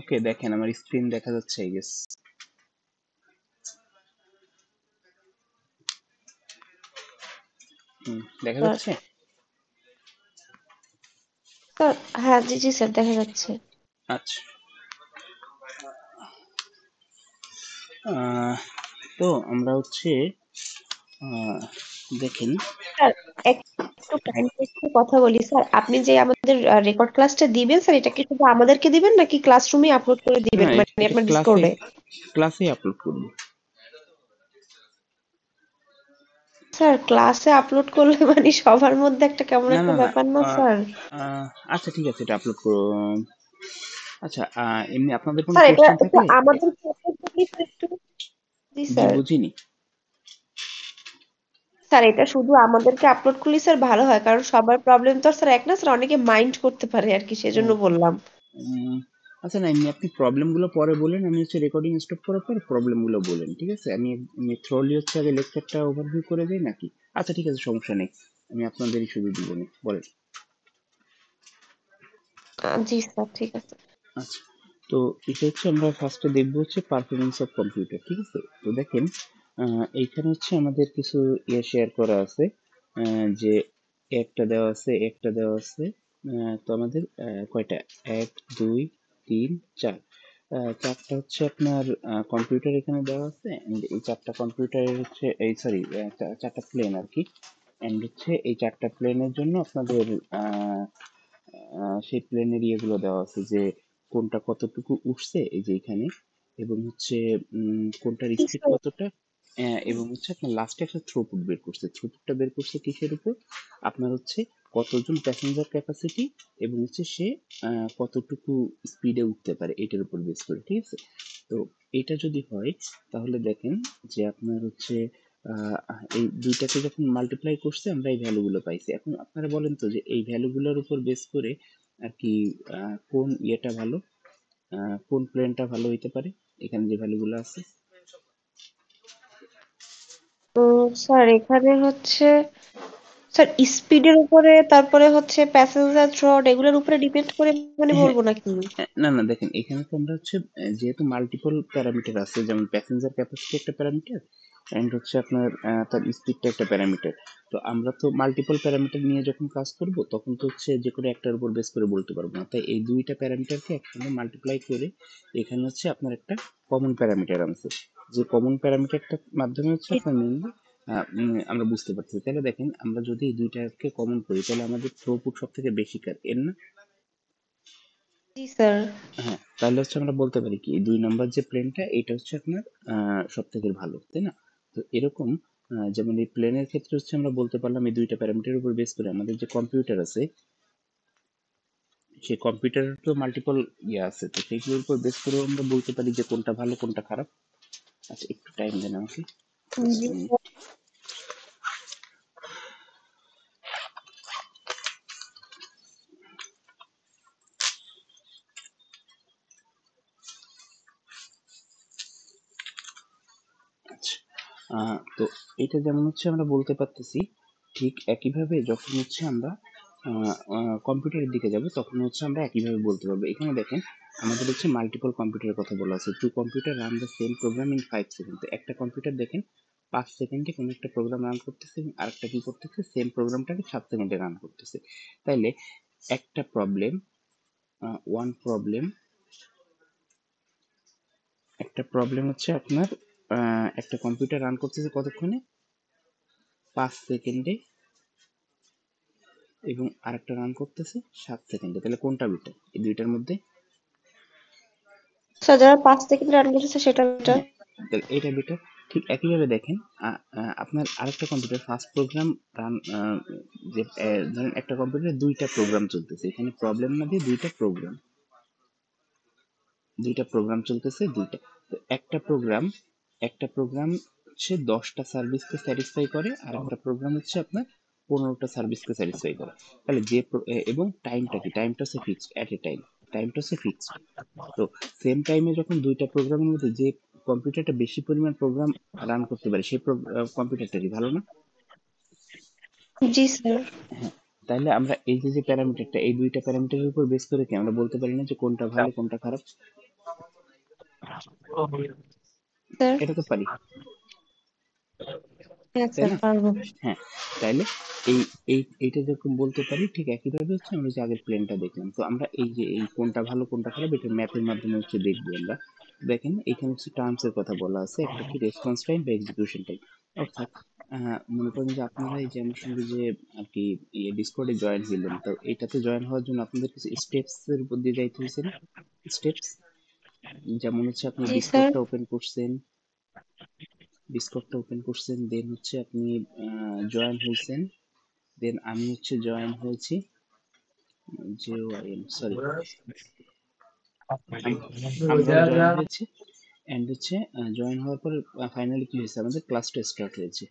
ওকে, দেখেন আমার স্ক্রিন দেখা যাচ্ছে, আই গেস। দেখা স্যার যাচ্ছে। স্যার হ্যাঁ, জি জি স্যার, দেখা যাচ্ছে। আচ্ছা, তো আমরা হচ্ছে দেখেন। স্যার একটু কাইন্ডলি একটু কথা বলি স্যার, আপনি যে আমাদের রেকর্ড ক্লাসটা দিবেন স্যার, এটা কি শুধু আমাদেরকে দিবেন নাকি ক্লাসরুমে আপলোড করে দিবেন, হ্যাঁ, মানে এটা আপনার ক্লাসে ডিসকর্ডে? ক্লাসে আপলোড করবো। স্যার ক্লাসে আপলোড করলে মানে সবার মধ্যে একটা কেমন না একটা না না, ব্যাপার না আহ, স্যার? আচ্ছা ঠিক আছে, এটা আপলোড করো। আচ্ছা, এমনি আপনাদের কোনো স্যার এটা কোশ্চেন এটা থাকলে। আমাদের আপলোড করলে একটু, জি জি, স্যার। বুঝিনি। স্যার এটা শুধু আমাদেরকে আপলোড করলে স্যার ভালো হয়, কারণ সবার প্রবলেম তো আর স্যার এক না স্যার, অনেকে মাইন্ড করতে পারে আর কি, ও, সেজন্য বললাম। উম, আচ্ছা না, এমনি আপনি প্রবলেমগুলো পরে বলেন, আমি হচ্ছে রেকর্ডিং স্টপ করার পর প্রবলেমগুলো বলেন, ঠিক আছে? আমি থ্রোলি হচ্ছে আগে লেকচারটা ওভারভিউ করে দিই নাকি? আচ্ছা ঠিক আছে, সমস্যা নেই, আমি আপনাদেরই শুধু দিব না, বলেন। জি স্যার, ঠিক আছে। আচ্ছা, তো এটা হচ্ছে আমরা ফার্স্টে দেখবো হচ্ছে পারফরমেন্স অফ কম্পিউটার, ঠিক আছে? তো দেখেন, এইখানে হচ্ছে আমাদের কিছু শেয়ার করা আছে, যে একটা দেওয়া আছে। তো আমাদের কয়টা, এক, দুই, তিন, চার, চারটা হচ্ছে আপনার কম্পিউটার এখানে দেওয়া আছে, and এই চারটা কম্পিউটারের হচ্ছে, এই সরি, চারটা প্লেন আর কি। এন্ড হচ্ছে এই চারটা প্লেনের জন্য আপনাদের সেই প্লেনের ইয়েগুলো দেওয়া আছে, যে কোনটা কতটুকু উঠছে এই যে এখানে, এবং হচ্ছে কোনটার জি স্পিড স্যার। কতটা, এবং হচ্ছে আপনার লাস্টে একটা থ্রুপুট বের করছে। থ্রুপুটটা বের করছে কিসের উপর? আপনার হচ্ছে কতজন প্যাসেঞ্জার ক্যাপাসিটি, এবং হচ্ছে সে কতটুকু স্পিডে উঠতে পারে, এটার উপর বেস করে, ঠিক আছে? তো এটা যদি হয়, তাহলে দেখেন যে আপনার হচ্ছে এই দুইটাকে যখন মাল্টিপ্লাই করছে আমরা এই ভ্যালুগুলো পাইছি। এখন আপনারা বলেন তো যে এই ভ্যালুগুলোর উপর বেস করে আর কি কোন ইয়েটা ভালো, কোন প্লেনটা ভালো হইতে পারে, এখানে যে ভ্যালুগুলো আছে। স্যার এখানে হচ্ছে স্যার স্পিডের উপরে, তারপরে হচ্ছে প্যাসেঞ্জার থ্রট, এগুলোর উপরে ডিপেন্ড করে মানে হ্যাঁ, বলবো নাকি? না না, দেখেন এখানে তো আমরা হচ্ছে যেহেতু মাল্টিপল প্যারামিটার আছে, যেমন প্যাসেঞ্জার ক্যাপাসিটি একটা প্যারামিটার, এন্ড হচ্ছে আপনার তার স্পিডটা একটা প্যারামিটার। তো আমরা তো মাল্টিপল প্যারামিটার নিয়ে যখন কাজ করব তখন তো হচ্ছে যে কোনো একটার উপর বেস করে বলতে পারবো না, তাই এই দুইটা প্যারামিটারকে একসঙ্গে মাল্টিপ্লাই করে এখানে হচ্ছে আপনার একটা কমন প্যারামিটার আনছে, যে কমন প্যারামিটারটার মাধ্যমে হচ্ছে আপনার মেনলি আমরা বুঝতে পারছি। তাহলে দেখেন, আমরা যদি এই দুইটাকে কমন করি তাহলে আমাদের থ্রুপুট সব থেকে বেশি কার, এর না? জি স্যার। হ্যাঁ, তাহলে হচ্ছে আমরা বলতে পারি কি, দুই নম্বর যে প্লেনটা এটা হচ্ছে আপনার সব থেকে ভালো, তাই না? তো এরকম যেমন এই প্লেনের ক্ষেত্রে হচ্ছে আমরা বলতে পারলাম এই দুইটা প্যারামিটারের উপর বেস করে আমাদের যে কম্পিউটার আছে, সেই কম্পিউটারের তো মাল্টিপল ইয়ে আছে, তো সেইগুলোর উপর বেস করে আমরা বলতে পারি যে কোনটা ভালো কোনটা খারাপ। আচ্ছা, একটু টাইম দেন আমাকে। জি স্যার। আচ্ছা, তো এটা যেমন হচ্ছে আমরা বলতে পারতেছি, ঠিক একইভাবে যখন হচ্ছে আমরা কম্পিউটারের দিকে যাব তখন হচ্ছে আমরা একইভাবে বলতে পারবো। এখানে দেখেন, আমাদের হচ্ছে মাল্টিপল কম্পিউটারের কথা বলা আছে, to computer run the same program in 5 second. তো একটা কম্পিউটার দেখেন 5 সেকেন্ডে কোনো একটা প্রোগ্রাম রান করতেছে, এবং আরেকটা কি করতেছে, সেম প্রোগ্রামটাকে 7 সেকেন্ডে রান করতেছে। তাইলে একটা প্রবলেম, ওয়ান প্রবলেম, একটা প্রবলেম হচ্ছে আপনার একটা কম্পিউটার রান করতেছে কতক্ষণে, 5 সেকেন্ডে, এবং আরেকটা রান করতেছে 7 সেকেন্ডে। তাহলে কোনটা বেটার এই দুইটার মধ্যে? স্যার যারা 5 সেকেন্ড রান করতেছে সেটা এটা। হ্যাঁ, তাহলে এটা বেটার। ঠিক একইভাবে দেখেন, আপনার আরেকটা কম্পিউটার ফার্স্ট প্রোগ্রাম রান, যে ধরেন একটা কম্পিউটারে দুইটা প্রোগ্রাম চলতেছে, এখানে প্রবলেম না দিয়ে দুইটা প্রোগ্রাম চলতেছে, দুইটা। তো একটা প্রোগ্রাম হচ্ছে 10টা সার্ভিসকে স্যাটিসফাই করে, আর একটা প্রোগ্রাম হচ্ছে আপনার 15টা সার্ভিসকে স্যাটিসফাই করে। তাহলে এবং টাইমটা কি, টাইমটা হচ্ছে ফিক্সড, অ্যাট এ টাইম, টাইমটা হচ্ছে ফিক্সড। তো সেম টাইমে যখন দুইটা প্রোগ্রামের মধ্যে যে কম্পিউটারটা বেশি পরিমাণ প্রোগ্রাম রান করতে পারে সেই কম্পিউটারটা কি ভালো না? জি স্যার। হ্যাঁ, তাহলে আমরা এই যে যে প্যারামিটারটা, এই দুইটা প্যারামিটারের উপর বেস করে কি আমরা বলতে পারি না যে কোনটা ভালো কোনটা খারাপ? স্যার। এটা তো পারি, হ্যাঁ তাই স্যার না? পারবো। হ্যাঁ, তাইলে এই এইটা যেরকম বলতে পারি, ঠিক একইভাবে হচ্ছে আমরা যে আগের প্লেনটা দেখলাম, তো আমরা এই যে এই কোনটা ভালো কোনটা খারাপ এটা ম্যাথের মাধ্যমে হচ্ছে দেখবো আমরা। দেখেন এখানে হচ্ছে টার্মস এর কথা বলা আছে, একটা কি রেসপন্স টাইম বা এক্সিকিউশন টাইম। অর্থাৎ মনে করেন যে আপনারা এই যে আমার সঙ্গে যে আর কি ডিসকর্ডে জয়েন হইলেন, তো এটাতে জয়েন হওয়ার জন্য আপনাদের কিছু স্টেপস এর উপর দিয়ে যাইতে হয়েছে না? স্টেপস যেমন হচ্ছে আপনি জি স্যার। ডিসকর্ডটা ওপেন করছেন, দেন হচ্ছে আপনি জয়েন হয়েছেন, দেন আমি হচ্ছে জয়েন হয়েছি, সরি, আমরাও জয়েন হয়েছি। এন্ড হচ্ছে জয়েন হওয়ার পরে ফাইনালি কি হয়েছে, আমাদের ক্লাসটা স্টার্ট হয়েছে।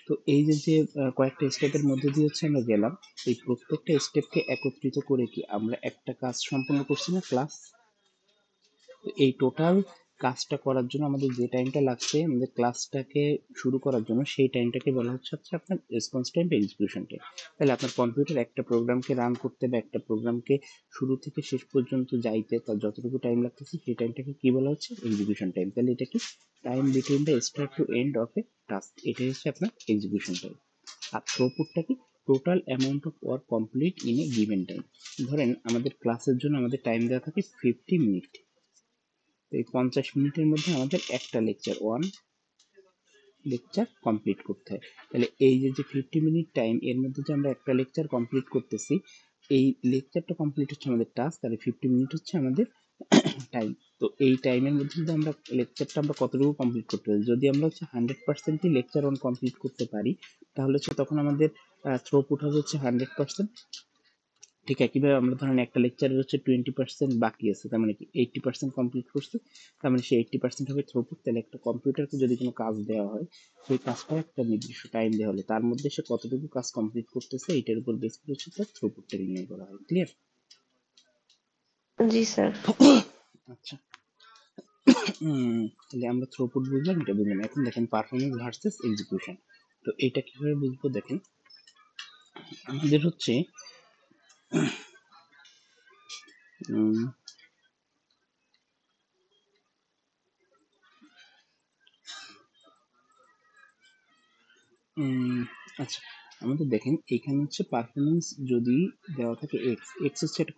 তো এই যে যে কয়েকটা স্টেপের মধ্যে দিয়ে হচ্ছে আমরা গেলাম, এই প্রত্যেকটা স্টেপকে একত্রিত করে কি আমরা একটা কাজ সম্পন্ন করছি না, ক্লাস। এই টোটাল কাজটা করার জন্য আমাদের যে টাইমটা লাগছে আমাদের ক্লাসটাকে শুরু করার জন্য, সেই টাইমটাকে বলা হচ্ছে আপনার রেসপন্স টাইম বা এক্সিকিউশন টাইম। তাহলে আপনার কম্পিউটার একটা প্রোগ্রামকে রান করতে বা একটা প্রোগ্রামকে শুরু থেকে শেষ পর্যন্ত যাইতে তার যতটুকু টাইম লাগতেছে সেই টাইমটাকে কি বলা হচ্ছে, এক্সিকিউশন টাইম। তাহলে এটা কি, time between the start to end of a task, এটাই হচ্ছে আপনার এক্সিকিউশন টাইম। আর থ্রুপুটটা কি, total amount of work complete in a given time. ধরেন আমাদের ক্লাসের জন্য আমাদের টাইম দেওয়া থাকে 50 মিনিট, এই 50 মিনিটের মধ্যে আমাদের একটা লেকচার কমপ্লিট করতে হয়। তাহলে এই যে যে 50 মিনিট টাইম, এর মধ্যে যে আমরা একটা লেকচার কমপ্লিট করতেছি, এই লেকচারটা কমপ্লিট হচ্ছে আমাদের টাস্ক, আর 50 মিনিট হচ্ছে আমাদের টাইম। তো এই টাইমের মধ্যে যদি আমরা লেকচারটা আমরা কতটুকু কমপ্লিট করতে পারি, যদি আমরা হচ্ছে 100%ই লেকচার অন কমপ্লিট করতে পারি, তাহলে হচ্ছে তখন আমাদের থ্রোপুট হবে হচ্ছে 100%। ঠিক একইভাবে আমরা ধরেন একটা লেকচারের হচ্ছে 20% বাকি আছে, তার মানে কি 80% কমপ্লিট করছে, তার মানে সে 80% হবে থ্রুপুট। তাহলে একটা কম্পিউটারকে যদি কোনো কাজ দেওয়া হয়, সেই কাজটা একটা নির্দিষ্ট টাইম দেওয়া হলে তার মধ্যে সে কতটুকু কাজ কমপ্লিট করতেছে এটার উপর বেস করে হচ্ছে তার থ্রুপুটটা নির্ণয় করা হয়। ক্লিয়ার? জি স্যার। আচ্ছা, তাহলে আমরা থ্রুপুট বুঝলাম, এটা বুঝলাম। এখন দেখেন পারফরমেন্স ভার্সেস এক্সিকিউশন। তো এটা কিভাবে বুঝবো, দেখেন আমাদের হচ্ছে উম, উম, আচ্ছা, আমাদের দেখেন এখানে হচ্ছে পারফরমেন্স যদি দেওয়া থাকে এক্স, এক্স হচ্ছে একটা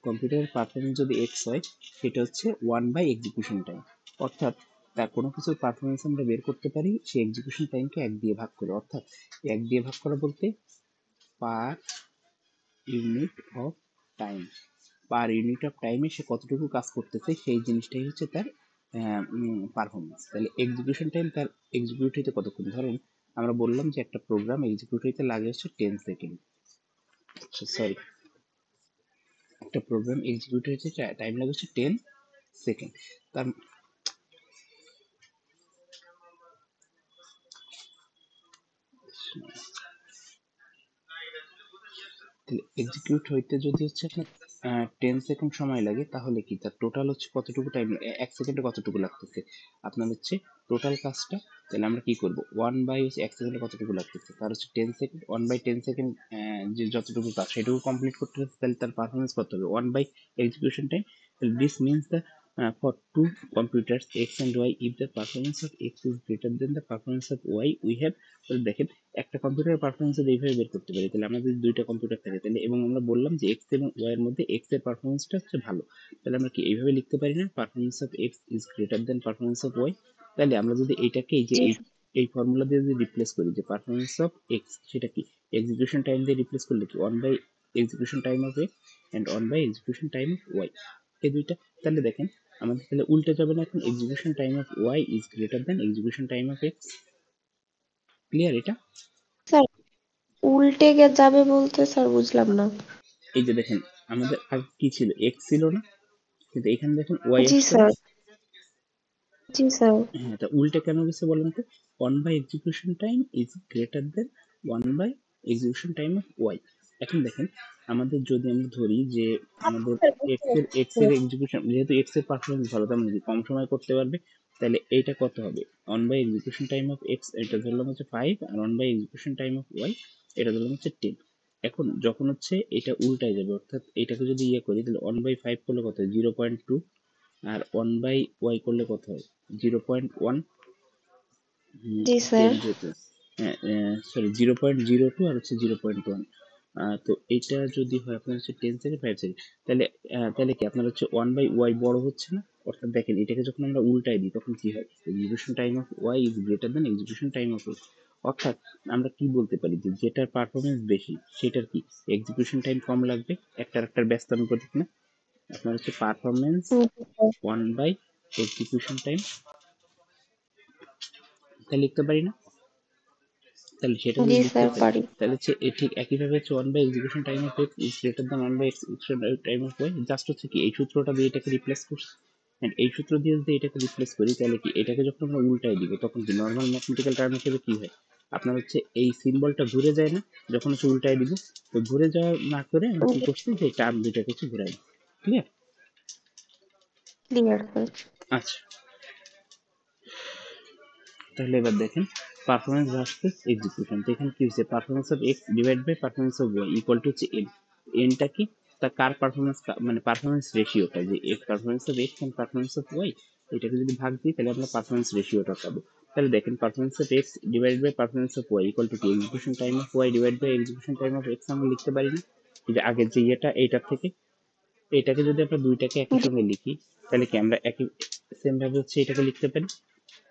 কম্পিউটারের পারফরমেন্স যদি এক্স হয়, সেটা হচ্ছে 1/এক্সিকিউশন টাইম। অর্থাৎ তার কোনো কিছুর পারফরমেন্স আমরা বের করতে পারি সেই এক্সিকিউশন টাইমকে 1 দিয়ে ভাগ করে। অর্থাৎ 1 দিয়ে ভাগ করা বলতে পার ইউনিট অফ টাইম, সে কতটুকু কাজ করতেছে সেই জিনিসটাই হচ্ছে তার পারফরমেন্স। তাহলে এক্সিকিউশন টাইম তার এক্সিকিউট হইতে কতক্ষণ, ধরেন আমরা বললাম যে একটা প্রোগ্রাম এক্সিকিউট হইতে লাগে হচ্ছে 10 সেকেন্ড, সরি, একটা প্রোগ্রাম এক্সিকিউট হইতে টাইম লাগে হচ্ছে 10 সেকেন্ড। তার এক্সিকিউট হইতে যদি হচ্ছে আপনার 10 সেকেন্ড সময় লাগে, তাহলে কি তার টোটাল হচ্ছে কতটুকু টাইম, 1 সেকেন্ডে কতটুকু লাগতেছে আপনার হচ্ছে টোটাল কাজটা। তাহলে আমরা কি করব, 1/1 সেকেন্ডে কতটুকু লাগতেছে, তার হচ্ছে 10 সেকেন্ড, 1/10 সেকেন্ড যে যতটুকু কাজ সেটুকু কমপ্লিট করতে হচ্ছে, তাহলে তার পারফরমেন্স কত হবে, 1/এক্সিকিউশন টাইম। তাহলে this means the for two computers x and y, if the performance of x is greater than the performance of y, we have, তাহলে দেখেন একটা কম্পিউটারের পারফরমেন্স যদি এইভাবে বের করতে পারি, তাহলে আমাদের দুইটা কম্পিউটার থাকে, তাহলে এবং আমরা বললাম যে এক্স এবং ওয়াই এর মধ্যে এক্স এর পারফরমেন্সটা হচ্ছে ভালো, তাহলে আমরা কি এইভাবে লিখতে পারি না, performance of X is greater than performance of Y. তাহলে আমরা যদি এইটাকে এই যে জি এই ফর্মুলা দিয়ে যদি রিপ্লেস করি যে পারফরমেন্স অফ এক্স, সেটা কি এক্সিকিউশন টাইম দিয়ে রিপ্লেস করলে কি one by execution time of X and one by execution time of Y, এই দুইটা। তাহলে দেখেন আমাদের তাহলে উল্টে যাবে না, এখন execution time of Y is greater than execution time of X. Clear এটা? স্যার, উল্টে গে যাবে বলতে স্যার বুঝলাম না। এই যে দেখেন আমাদের আগে কি ছিল, এক্স ছিল না, কিন্তু এখানে দেখেন ওয়াই জি আসছে না। স্যার। জি স্যার। হ্যাঁ, তা উল্টে কেন গেছে বলেন তো, one by execution time is greater than one by execution time of Y. এখন দেখেন আমাদের যদি আমরা ধরি যে আমাদের এক্স এর এক্সিকিউশন, যেহেতু এক্স এর পারফরমেন্স ভালো, তার মানে কি কম সময় করতে পারবে, তাহলে এইটা কত হবে, 1/এক্সিকিউশন টাইম অফ এক্স এটা ধরলাম হচ্ছে 5, আর 1/এক্সিকিউশন টাইম অফ ওয়াই এটা ধরলাম হচ্ছে 10। এখন যখন হচ্ছে এটা উল্টায় যাবে, অর্থাৎ এটাকে যদি ইয়ে করি তাহলে 1/5 করলে কত হয় 0.2, আর 1/y করলে কত হয় 0.1, জি স্যার। 10 যেহেতু, হ্যাঁ সরি 0.02 আর হচ্ছে 0.1। তো এটা যদি হয় আপনার হচ্ছে 10 সেকেন্ড 5 সেকেন্ড, তাহলে তাহলে কি আপনার হচ্ছে 1/y বড় হচ্ছে না? অর্থাৎ দেখেন এটাকে যখন আমরা উল্টাই দিই তখন কি হয়, execution time of Y is greater than execution time of X. অর্থাৎ আমরা কি বলতে পারি যে যেটার পারফরমেন্স বেশি সেটার কি এক্সিকিউশন টাইম কম লাগবে, একটার ব্যস্তানুপাতিক না? আপনার হচ্ছে পারফরমেন্স জি স্যার। 1/এক্সিকিউশন টাইম, তা লিখতে পারি না? তাহলে সেটা যদি জি লিখতে স্যার পারি পারি। তাহলে হচ্ছে এ ঠিক একইভাবে হচ্ছে one by execution time of X is greater than one by execution time of Y. Just হচ্ছে কি এই সূত্রটা দিয়ে এটাকে রিপ্লেস করছি, এন্ড এই সূত্র দিয়ে যদি এটাকে রিপ্লেস করি তাহলে কি এটাকে যখন আমরা উল্টাই দিব তখন কি নর্মাল ম্যাথমেটিক্যাল টার্ম হিসেবে কি হয়, আপনার হচ্ছে এই সিম্বলটা ঘুরে যায় না যখন হচ্ছে উল্টাই দিব? তো ঘুরে যাওয়া না করে আমরা কি করছি যে টার্ম দুইটাকে হচ্ছে ঘুরাই। ক্লিয়ার? Clear sir. আচ্ছা, তাহলে এবার দেখেন পারফরমেন্স ভার্সেস এক্সিকিউশন। তো এখানে কি হচ্ছে, performance of X divide by performance of Y equal to হচ্ছে এন। এনটা কি, তা কার পারফরমেন্স, মানে পারফরমেন্স রেশিওটা, যে X performance of X and performance of Y, এটাকে যদি ভাগ দিই তাহলে আমরা পারফরমেন্স রেশিওটা পাবো। তাহলে দেখেন performance of X divide by performance of Y equal to কি, execution time of Y divide by execution time of X আমরা লিখতে পারি না? এই যে আগের যে ইয়েটা এইটার থেকে এটাকে যদি আমরা দুইটাকে একই জি সঙ্গে লিখি তাহলে কি আমরা একই সেম ভাবে হচ্ছে এটাকে লিখতে পারি।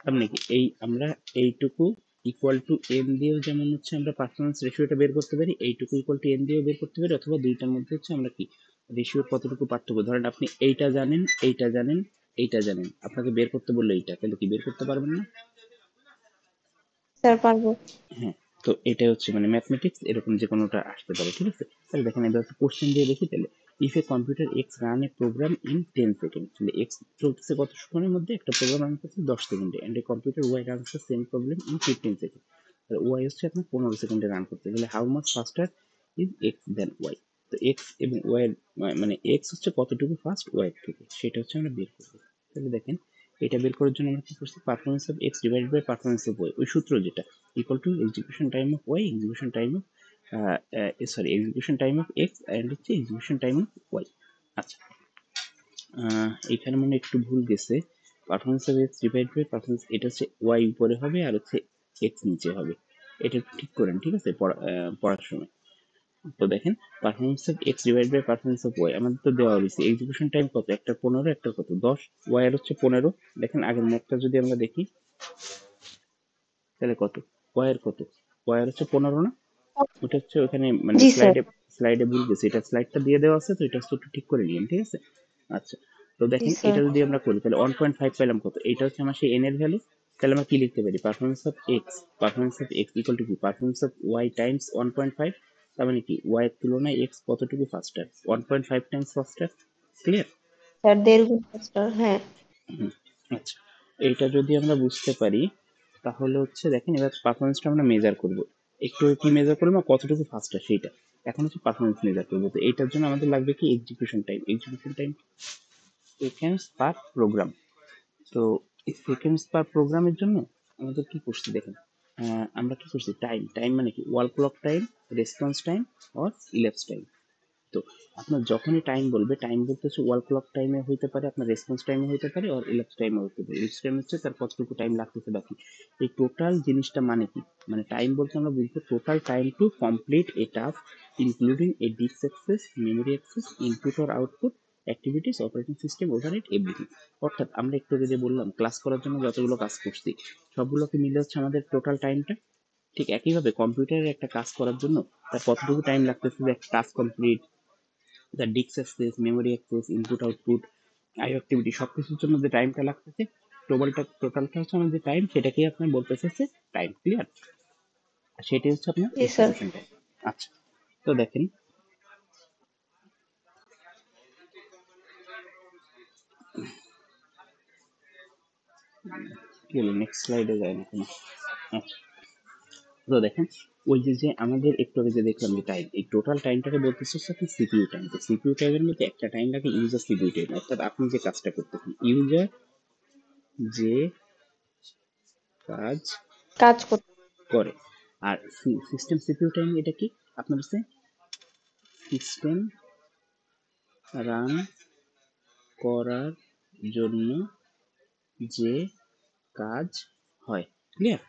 তার মানে কি এই আমরা এইটুকু ইকুয়াল টু এন দিয়েও যেমন হচ্ছে আমরা পারফরমেন্স রেশিওটা বের করতে পারি, এইটুকু ইকুয়াল টু এন দিয়েও বের করতে পারি, অথবা দুইটার মধ্যে হচ্ছে আমরা কি রেশিওর কতটুকু পার্থক্য, ধরেন আপনি এইটা জানেন এইটা জানেন এইটা জানেন, আপনাকে বের করতে বললো এইটা, তাহলে কি বের করতে পারবেন না? স্যার পারবো। হ্যাঁ। তো এটা হচ্ছে মানে ম্যাথমেটিক্স, এরকম যে কোনোটা আসতে পারে, ঠিক আছে? তাহলে দেখেন এবার একটা কোশ্চেন দিয়ে দেখি তাহলে, if a computer X run a program in 10 second, তাহলে এক্স চলতেছে কত সময়ের মধ্যে, একটা প্রোগ্রাম রান করছে 10 সেকেন্ডে, and a computer Y runs the same problem in 15 second, তাহলে ওয়াই হচ্ছে আপনার 15 সেকেন্ডে রান করতে গেলে how much faster is X than Y. তো এক্স এবং ওয়াই এর মানে এক্স হচ্ছে কতটুকু ফাস্ট ওয়াই থেকে, সেটা হচ্ছে আমরা বের করবো। তাহলে দেখেন এটা বের করার জন্য আমরা কি করছি, performance of X divide by performance of Y, ওই সূত্র যেটা equal to execution time of Y execution time of sorry execution time of X and হচ্ছে এক্সিকিউশন টাইম অফ ওয়াই। আচ্ছা, এখানে মানে একটু ভুল গেছে, performance of X divide by performance, এটা হচ্ছে ওয়াই উপরে হবে আর হচ্ছে এক্স নিচে হবে, এটা একটু ঠিক করেন, ঠিক আছে পড়ার সময়। তো দেখেন performance of X divide by performance of Y আমাদের তো দেওয়া হয়েছে, এক্সিকিউশন টাইম কত, একটা 15 একটা কত 10, ওয়াই এর হচ্ছে 15। দেখেন আগের ম্যাথটা যদি আমরা দেখি তাহলে কত, ওয়াই এর কত, ওয়াই এর হচ্ছে 15 না? ওটা হচ্ছে ওখানে মানে জি স্যার। স্লাইডে ভুল গেছে, এটা স্লাইডটা দিয়ে দেওয়া আছে, তো এটা হচ্ছে একটু ঠিক করে নিন, ঠিক আছে? আচ্ছা, তো জি দেখেন স্যার। এটা যদি আমরা করি তাহলে 1.5 পেলাম কত, এটা হচ্ছে আমার সেই এন এর ভ্যালু। তাহলে আমরা কি লিখতে পারি, performance of x equal to কি, পারফরমেন্স অফ ওয়াই টাইমস 1.5, তার মানে কি ওয়াই এর তুলনায় এক্স কতটুকু ফাস্টার, 1.5 টাইমস ফাস্টার। ক্লিয়ার? স্যার 1.5 গুণ ফাস্টার, হ্যাঁ। আচ্ছা, এইটা যদি আমরা বুঝতে পারি তাহলে হচ্ছে দেখেন এবার পারফরমেন্সটা আমরা মেজার করব, একটু কি মেজার করবো, কতটুকু ফাস্টার সেইটা, এখন হচ্ছে পারফরমেন্স মেজার করবো। তো এটার জন্য আমাদের লাগবে কি এক্সিকিউশন টাইম সেকেন্ডস পার প্রোগ্রাম। তো এই সেকেন্ডস পার প্রোগ্রামের জন্য আমাদের কি করছি দেখেন, আমরা কি করছি টাইম, মানে কি wall clock time, response time or elapsed time. তো আপনার যখনই টাইম বলবে, টাইম বলতে হচ্ছে ওয়াল ক্লক টাইমে হইতে পারে, আপনার রেসপন্স টাইমে হইতে পারে, আর ইলেপস টাইমে হইতে পারে। ইলেপস টাইম হচ্ছে তার কতটুকু টাইম লাগতেছে বাকি, এই টোটাল জিনিসটা মানে কি, মানে টাইম বলতে আমরা বুঝবো total time to complete a task including a disk access, memory access, input or output activities, operating system override everything. অর্থাৎ আমরা একটু আগে যে বললাম ক্লাস করার জন্য যতগুলো কাজ করছি সবগুলোকে মিলে হচ্ছে আমাদের টোটাল টাইমটা। ঠিক একইভাবে কম্পিউটারের একটা কাজ করার জন্য তার কতটুকু টাইম লাগতেছে যে একটা task complete, the disk access, memory access, input output, IO activity সবকিছুর জন্য যে টাইমটা লাগতেছে, টোটালটা হচ্ছে আমাদের যে টাইম সেটাকেই আপনার বলতেছে যে টাইম। ক্লিয়ার? সেটাই হচ্ছে আপনার জি স্যার। Execution time. আচ্ছা, তো দেখেন কি হলো, নেক্সট স্লাইডে যায় না কেন? আচ্ছা, তো দেখেন ওই যে আমাদের একটু আগে যে দেখলাম যে টাইম, এই টোটাল টাইমটাকে বলতেছে হচ্ছে আপনি সিপিইউ টাইম। তো সিপিইউ টাইমের মধ্যে একটা টাইম লাগে ইউজার সিপিইউ টাইম, অর্থাৎ আপনি যে কাজটা করতেছেন, ইউজার যে কাজ কাজ করতে। করে। আর সিস্টেম সিপিইউ টাইম এটা কি? আপনার হচ্ছে সিস্টেম রান করার জন্য যে কাজ হয়। ক্লিয়ার?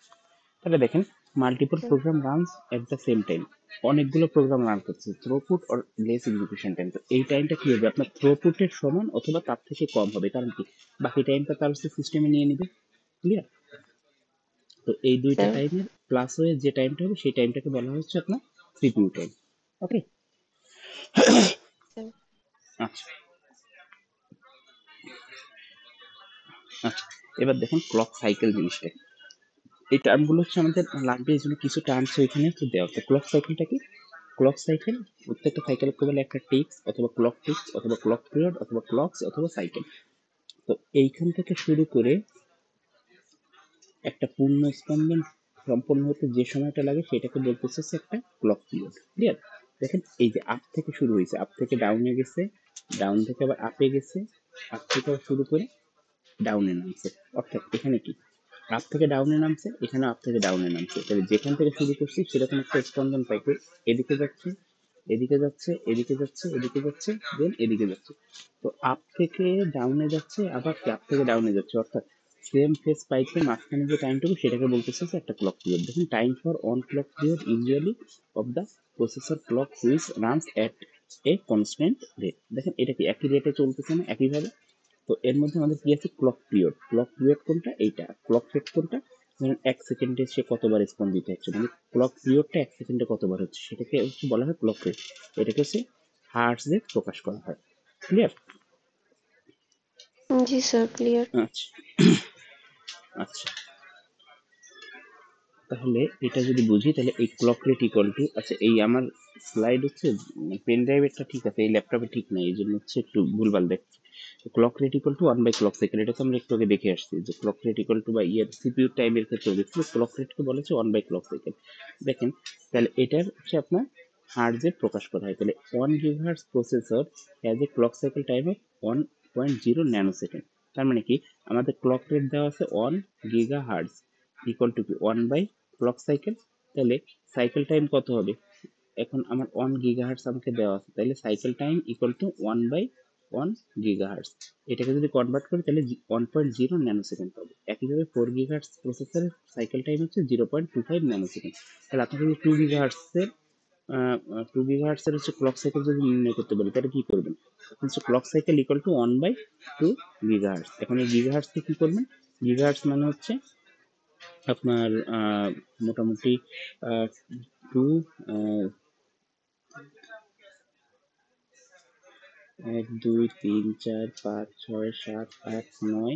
তাহলে দেখেন, multiple program runs at the same time, অনেকগুলো প্রোগ্রাম রান করছে, throughput or less execution time. তো এই টাইমটা কি হবে? আপনার থ্রুপুটের সমান অথবা তার থেকে কম হবে, কারণ কি বাকি টাইমটা তার হচ্ছে সিস্টেমে নিয়ে নিবে। ক্লিয়ার? তো এই দুইটা স্যার টাইমের প্লাস হয়ে যে টাইমটা হবে সেই টাইমটাকে বলা হচ্ছে আপনার সিপিইউ টাইম। ওকে? স্যার আচ্ছা আচ্ছা, এবার দেখেন ক্লক সাইকেল জিনিসটা কি। এই টার্মগুলো হচ্ছে আমাদের লাগবে, এই জন্য কিছু টার্মস এখানে একটু দেওয়া আছে। ক্লক সাইকেলটা কি? ক্লক সাইকেল, প্রত্যেকটা সাইকেলকে বলে একটা টিক্স অথবা ক্লক টিক্স অথবা ক্লক পিরিয়ড অথবা ক্লকস অথবা সাইকেল। তো এইখান থেকে শুরু করে একটা পূর্ণ স্পন্দন সম্পন্ন হতে যে সময়টা লাগে সেটাকে বলতেছে হচ্ছে একটা ক্লক পিরিয়ড। ক্লিয়ার? দেখেন, এই যে আপ থেকে শুরু হয়েছে, আপ থেকে ডাউনে গেছে, ডাউন থেকে আবার আপে গেছে, আপ থেকে আবার শুরু করে ডাউনে নামছে। অর্থাৎ এখানে কি আপ থেকে ডাউনে নামছে, এখানে আপ থেকে ডাউনে নামছে। তাহলে যেখান থেকে শুরু করছি সেরকম একটা স্পন্দন পাইতে এদিকে যাচ্ছে, এদিকে যাচ্ছে, এদিকে যাচ্ছে, এদিকে যাচ্ছে, দেন এদিকে যাচ্ছে। তো আপ থেকে ডাউনে যাচ্ছে, আবার আপ থেকে ডাউনে যাচ্ছে, অর্থাৎ সেম ফেজ পাইতে মাঝখানে যে টাইমটুকু সেটাকে বলতেছে যে একটা ক্লক পিরিয়ড। দেখুন, time for on clock period usually of the processor clock which runs at a constant rate. দেখেন এটা কি একই রেটে চলতেছে না একইভাবে? তো এর মধ্যে আমাদের কি আছে? Clock period. ক্লক পিরিয়ড কোনটা? এইটা। ক্লক রেট কোনটা? ধরেন এক সেকেন্ডে সে কতবার স্পন্দিত হচ্ছে, মানে ক্লক পিরিয়ডটা এক সেকেন্ডে কতবার হচ্ছে সেটাকে হচ্ছে বলা হয় ক্লক রেট। এটাকে হচ্ছে হার্টজে প্রকাশ করা হয়। ক্লিয়ার? জি স্যার ক্লিয়ার। আচ্ছা আচ্ছা, তাহলে এটা যদি বুঝি তাহলে এই ক্লক রেট ইকুয়াল টু, আচ্ছা এই আমার স্লাইড হচ্ছে পেন ড্রাইভেরটা ঠিক আছে, এই ল্যাপটপে ঠিক নাই, এই জন্য হচ্ছে একটু ভুলভাল দেখছি। Clock rate equal to 1 by clock cycle, এটা তো আমরা একটু আগে দেখে আসছি যে ক্লক রেট ইকুয়াল টু বা ইয়ার সিপিইউ টাইমের ক্ষেত্রে দেখছি ক্লক রেটকে বলা হচ্ছে 1 বাই ক্লক সাইকেল। দেখেন, তাহলে এটার হচ্ছে আপনার হার্টজে প্রকাশ করা হয়। তাহলে 1 gigahertz processor has a clock cycle time of 1.0 nano second. তার মানে কি আমাদের ক্লক রেট দেওয়া আছে 1 গিগাহার্টজ ইকুয়াল টু কি 1 বাই ক্লক সাইকেল। তাহলে সাইকেল টাইম কত হবে? এখন আমার 1 গিগাহার্টজ আমাকে দেওয়া আছে, তাহলে cycle time equal to 1 by 1 gigahertz. এটাকে যদি কনভার্ট করি তাহলে 1.0 ন্যানো সেকেন্ড পাবো। একইভাবে 4 গিগাহার্টজ প্রসেসরের সাইকেল টাইম হচ্ছে 0.25 ন্যানো সেকেন্ড। তাহলে আপনি যদি 2 গিগাহার্টজের হচ্ছে ক্লক সাইকেল যদি নির্ণয় করতে বলি তাহলে কি করবেন? হচ্ছে clock cycle equal to 1 by 2 gigahertz. এখন এই গিগাহার্টজকে কি করবেন? গিগাহার্টজ মানে হচ্ছে আপনার মোটামুটি টু 1 2 3 4 5 6 7 8 9,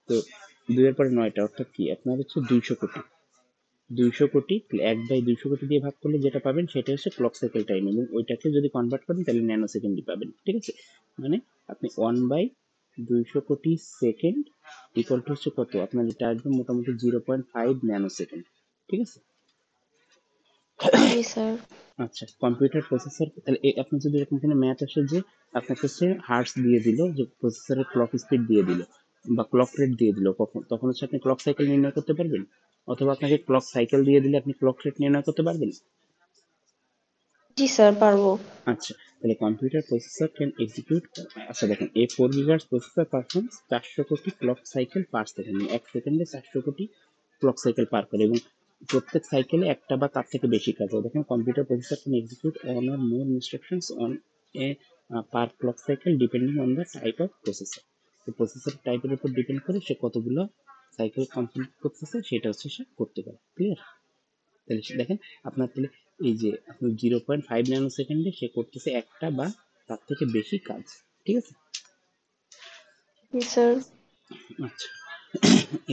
তো 2 এর পরে 9টা, অর্থাৎ কি আপনার হচ্ছে 200 কোটি। 200 কোটি 1/200 কোটি দিয়ে ভাগ করলে যেটা পাবেন সেটা হচ্ছে ক্লক সাইকেল টাইম, এবং ওইটাকে যদি কনভার্ট করেন তাহলে ন্যানো সেকেন্ডই পাবেন। ঠিক আছে? মানে আপনি 1/200 কোটি সেকেন্ড ইকুয়াল টু হচ্ছে কত? আপনার যেটা আসবে মোটামুটি 0.5 ন্যানো সেকেন্ড। ঠিক আছে? জি স্যার। আচ্ছা, কম্পিউটার প্রসেসর, তাহলে আপনি যদি এরকম কোনো ম্যাথ আসে যে আপনাকে হচ্ছে হার্টস দিয়ে দিল, যে প্রসেসরের ক্লক স্পিড দিয়ে দিল বা ক্লক রেট দিয়ে দিল, তখন হচ্ছে আপনি ক্লক সাইকেল নির্ণয় করতে পারবেন? অথবা আপনাকে ক্লক সাইকেল দিয়ে দিলে আপনি ক্লক রেট নির্ণয় করতে পারবেন? জি স্যার পারবো। আচ্ছা, তাহলে কম্পিউটার প্রসেসর ক্যান এক্সিকিউট, আচ্ছা দেখেন এ 4 গিগাহার্টজ প্রসেসর পারফর্মস 400 কোটি ক্লক সাইকেল পার সেকেন্ড, মানে এক সেকেন্ডে 400 কোটি ক্লক সাইকেল পার করে, এবং প্রত্যেক সাইকেলে একটা বা তার থেকে বেশি কাজ হয়। দেখেন, computer processor can execute on or more instructions on a per clock cycle depending on the type of processor. তো প্রসেসর টাইপের উপর ডিপেন্ড করে সে কতগুলো সাইকেল কমপ্লিট করতেছে সেটা হচ্ছে সে করতে পারে। ক্লিয়ার? তাহলে দেখেন আপনার, তাহলে এই যে আপনি 0.5 ন্যানো সেকেন্ডে সে করতেছে একটা বা তার থেকে বেশি কাজ। ঠিক আছে? জি স্যার। আচ্ছা,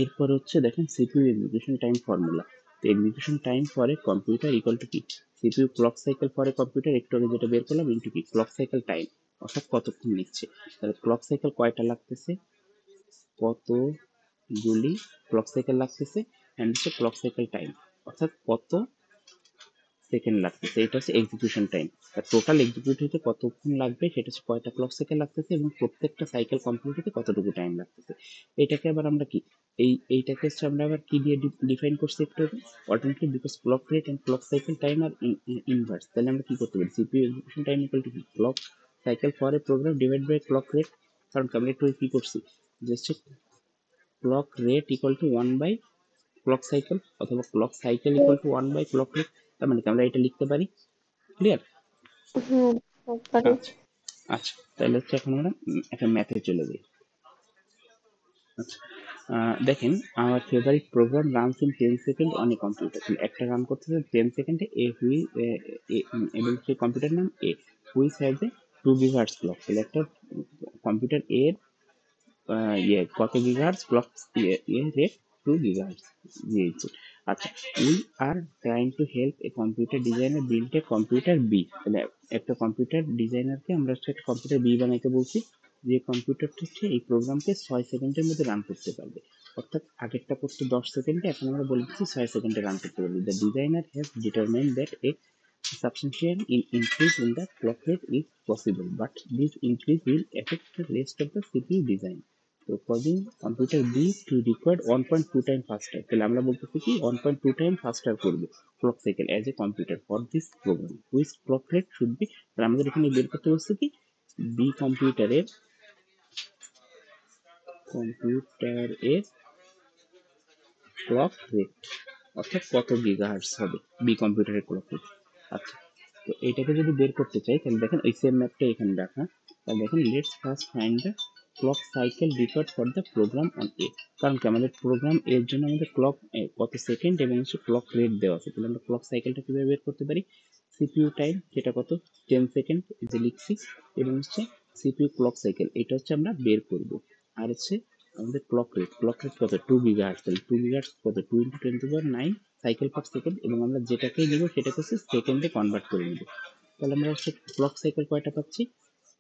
এরপর হচ্ছে দেখেন সিপিইউ এক্সিকিউশন টাইম ফর্মুলা। তো execution time for a computer equal to কি? CPU clock cycle for a computer, একটু আগে যেটা বের করলাম, ইন্টু কি ক্লক সাইকেল টাইম, অর্থাৎ কতক্ষণ নিচ্ছে। তাহলে ক্লক সাইকেল কয়টা লাগতেছে, কতগুলি ক্লক সাইকেল লাগতেছে, অ্যান্ড হচ্ছে ক্লক সাইকেল টাইম, অর্থাৎ কত সেকেন্ড লাগতেছে, এটা হচ্ছে এক্সিকিউশন টাইম। আর টোটাল এক্সিকিউট হতে কতক্ষণ লাগবে সেটা হচ্ছে কয়টা ক্লক সেকেন্ড লাগতেছে এবং প্রত্যেকটা সাইকেল কমপ্লিট হতে কতটুকু টাইম লাগতেছে। এটাকে আবার আমরা কি এইটাকে হচ্ছে আমরা আবার কি দিয়ে ডিফাইন করছি একটু alternately, because clock rate and clock cycle time আর ইনভার্স। তাহলে আমরা কি করতে পারি, CPU execution time equal to কি, clock cycle for a program divide by clock rate. কারণ আমরা একটু কি করছি, just clock rate equal to 1 by clock cycle, অথবা clock cycle equal to 1 by clock rate. তার মানে কি আমরা এটা লিখতে পারি। ক্লিয়ার? হুম, পারি। আচ্ছা আচ্ছা, তাহলে হচ্ছে এখন আমরা একটা ম্যাথে চলে যাই। আচ্ছা, দেখেন, আমার favourite program runs in 10 second on a computer. একটা রান করতেছে 10 সেকেন্ডে, এবং সেই কম্পিউটার নাম A, which has a 2 gigahertz clock. তাহলে একটা কম্পিউটার এর কত গিগাহার্টজ ক্লক রেট, 2 গিগাহার্টজ দিয়েছে। আচ্ছা, we are trying to help a computer designer build a computer B. তাহলে একটা কম্পিউটার ডিজাইনারকে আমরা হচ্ছে একটা কম্পিউটার বি বানাইতে বলছি, যে কম্পিউটারটা হচ্ছে এই প্রোগ্রামকে 6 সেকেন্ডের মধ্যে রান করতে পারবে। অর্থাৎ আগেরটা করতে 10 সেকেন্ডে, এখন আমরা বলে দিচ্ছি 6 সেকেন্ডে রান করতে পারবে। The designer has determined that a substantial increase in the clock rate is possible, but this increase will affect the rest of the CPU design, so causing computer B to require 1.2 time faster. তাহলে আমরা বলতেছি কি 1.2 time faster করবে clock cycle as a computer for this program, which clock rate should be। তাহলে আমাদের এখানে বের করতে বলছে কি বি কম্পিউটারের ক্লক রেট, অর্থাৎ কত গিগাহার্টজ হবে বি কম্পিউটারের ক্লক রেট। আচ্ছা, তো এইটাকে যদি বের করতে চাই তাহলে দেখেন এই সেম ম্যাপটা এখানে রাখা। তাহলে দেখেন let's first find the clock cycle required for the program on A. কারণ কি আমাদের প্রোগ্রাম এর জন্য আমাদের ক্লক কত সেকেন্ড এবং হচ্ছে ক্লক রেট দেওয়া আছে। তাহলে আমরা ক্লক সাইকেলটা কিভাবে বের করতে পারি, সিপিইউ টাইম যেটা কত 10 সেকেন্ড যে লিখছি, এবং হচ্ছে সিপিইউ ক্লক সাইকেল এটা হচ্ছে আমরা বের করব। আর হচ্ছে আমাদের ক্লক রেট কত 2 গিগাহার্টজ। তাহলে 2 গিগাহার্টজ কত 2 ইন্টু 10⁹ সাইকেল পার সেকেন্ড, এবং আমরা যেটাকেই নিব সেটাকে হচ্ছে সেকেন্ডে কনভার্ট করে নিব। তাহলে আমরা হচ্ছে ক্লক সাইকেল কয়টা পাচ্ছি,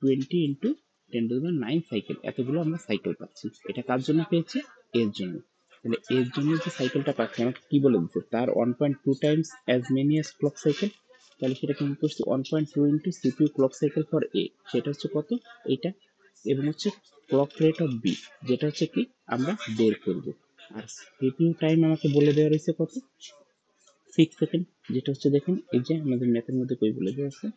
20 ইন্টু 10⁹ সাইকেল, এতগুলো আমরা সাইকেল পাচ্ছি। এটা কার জন্য পেয়েছি, এর জন্য। তাহলে এর জন্য যে সাইকেলটা পাচ্ছি আমাকে কি বলে দিচ্ছে, তার 1.2 Times as many as clock cycle. তাহলে সেটা কি করছি 1.2 into CPU clock cycle for এ, সেটা হচ্ছে কত এইটা, এবং হচ্ছে ক্লক রেট অফ বি যেটা হচ্ছে কি আমরা বের করব। আর সিপিইউ টাইম আমাকে বলে দেওয়া রয়েছে কত, 6 সেকেন্ড, যেটা হচ্ছে দেখেন এই যে আমাদের ম্যাথের মধ্যে কই বলে দেওয়া আছে,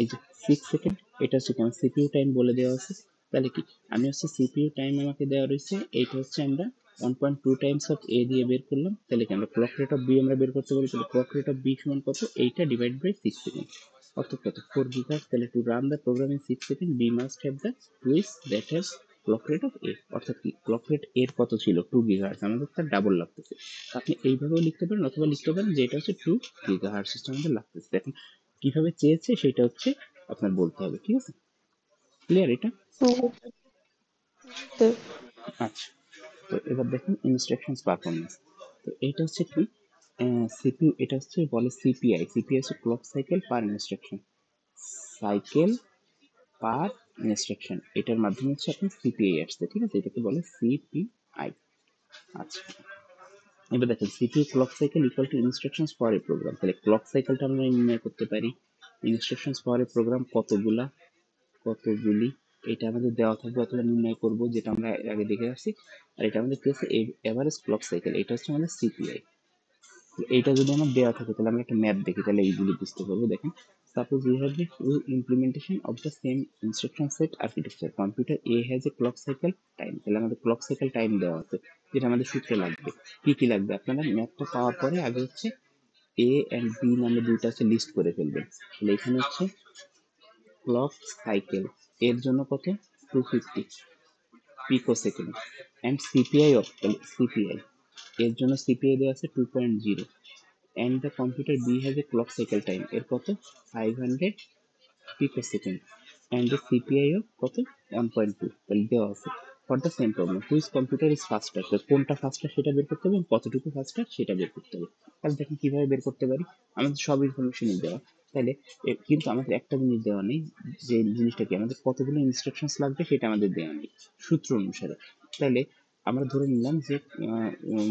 এই যে 6 সেকেন্ড, এটা হচ্ছে কেমন সিপিইউ টাইম বলে দেওয়া আছে। তাহলে কি আমি হচ্ছে সিপিইউ টাইম আমাকে দেওয়া রয়েছে, এইটা হচ্ছে আমরা 1.2 টাইমস অফ এ দিয়ে বের করলাম। তাহলে কি আমরা ক্লক রেট অফ বি আমরা বের করতে পারি। তাহলে ক্লক রেট অফ বি সমান কত, এইটা ডিভাইড বাই 6 সেকেন্ড, অর্থাৎ কত 4 গিগাহার্টজ। তাহলে to run the program in 6 second be must have the twice that has clock rate of A. অর্থাৎ কি ক্লক রেট এর কত ছিল 2 গিগাহার্টজ, আমাদের তার ডাবল লাগতেছে। আপনি এইভাবেও লিখতে পারেন, অথবা লিখতে পারেন যে এটা হচ্ছে 2 গিগাহার্টজ আমাদের লাগতেছে। এখন কিভাবে চেয়েছে সেটা হচ্ছে আপনার বলতে হবে, ঠিক আছে? ক্লিয়ার এটা? তো আচ্ছা, তো এবার দেখুন ইনস্ট্রাকশনস পারফরমেন্স। তো এটা হচ্ছে কি সিপিইউ, এটা হচ্ছে বলে সিপিআই। সিপিআই হচ্ছে clock cycle per instruction, cycle per instruction, এটার মাধ্যমে হচ্ছে আপনার সিপিআই আসছে, ঠিক আছে? এটাকে বলে সিপিআই। আচ্ছা, এবার দেখেন CPU clock cycle equal to instructions for a program. তাহলে ক্লক সাইকেলটা আমরা নির্ণয় করতে পারি, ইনস্ট্রাকশনস ফর এ প্রোগ্রাম কতগুলি, এটা আমাদের দেওয়া থাকবে অথবা নির্ণয় করব, যেটা আমরা আগে দেখে আসছি। আর এটা আমাদের কি হচ্ছে এভারেজ ক্লক সাইকেল, এটা হচ্ছে আমাদের সিপিআই। এইটা যদি আমার দেওয়া থাকে তাহলে আমরা একটা ম্যাথ দেখি, তাহলে এইগুলি বুঝতে পারবো। দেখেন, suppose we have the full implementation of the same instruction set architecture, computer A has a clock cycle time। তাহলে আমাদের ক্লক সাইকেল টাইম দেওয়া আছে, যেটা আমাদের সূত্রে লাগবে। কি কি লাগবে, আপনারা ম্যাথটা পাওয়ার পরে আগে হচ্ছে এ এন্ড বি নামে দুইটা হচ্ছে লিস্ট করে ফেলবেন। তাহলে এখানে হচ্ছে ক্লক সাইকেল এর জন্য কত 250 পিকো সেকেন্ড, অ্যান্ড সিপিআই অফ, তাহলে সিপিআই এর জন্য সিপিআই দেওয়া আছে 2.0, and the computer B has a clock cycle time এর কত 500 picosecond, and the CPI of কত 1.2, তাহলে দেওয়া আছে। For the same problem which computer is ফাস্টার, তো কোনটা ফাস্টার সেটা বের করতে হবে এবং কতটুকু ফাস্টার সেটা বের করতে হবে। তাহলে দেখেন কিভাবে বের করতে পারি, আমাদের সব ইনফরমেশনই দেওয়া। তাহলে কিন্তু আমাদের একটা জিনিস দেওয়া নেই, যে জিনিসটা কি আমাদের কতগুলো ইনস্ট্রাকশনস লাগবে সেটা আমাদের দেওয়া নেই সূত্র অনুসারে। তাহলে আমরা ধরে নিলাম যে